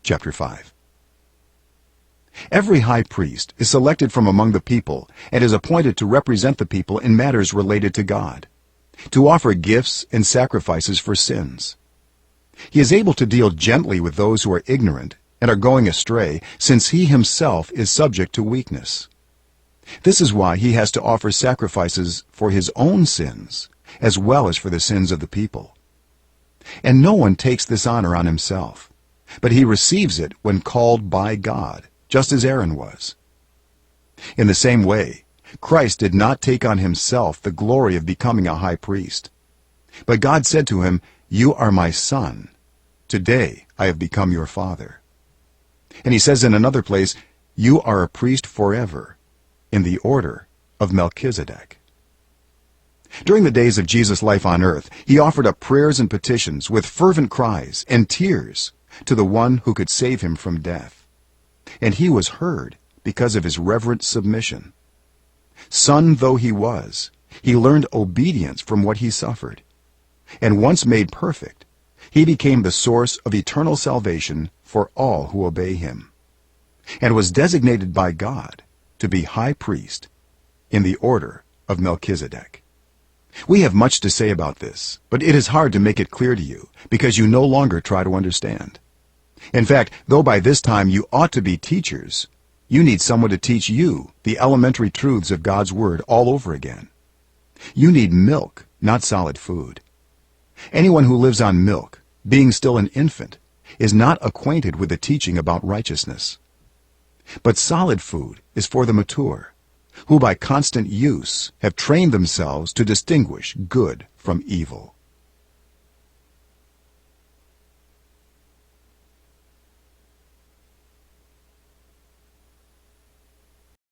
chapter 5. Every high priest is selected from among the people and is appointed to represent the people in matters related to God, to offer gifts and sacrifices for sins. He is able to deal gently with those who are ignorant and are going astray, since he himself is subject to weakness. This is why he has to offer sacrifices for his own sins as well as for the sins of the people. And no one takes this honor on himself, but he receives it when called by God, just as Aaron was. In the same way, Christ did not take on himself the glory of becoming a high priest. But God said to him, "You are my son. Today I have become your father." And he says in another place, "You are a priest forever, in the order of Melchizedek." During the days of Jesus' life on earth, he offered up prayers and petitions with fervent cries and tears to the one who could save him from death. And he was heard because of his reverent submission. Son though he was, he learned obedience from what he suffered. And once made perfect, he became the source of eternal salvation for all who obey him, and was designated by God to be high priest in the order of Melchizedek. We have much to say about this, but it is hard to make it clear to you, because you no longer try to understand. In fact, though by this time you ought to be teachers, you need someone to teach you the elementary truths of God's Word all over again. You need milk, not solid food. Anyone who lives on milk, being still an infant, is not acquainted with the teaching about righteousness. But solid food is for the mature, who by constant use have trained themselves to distinguish good from evil.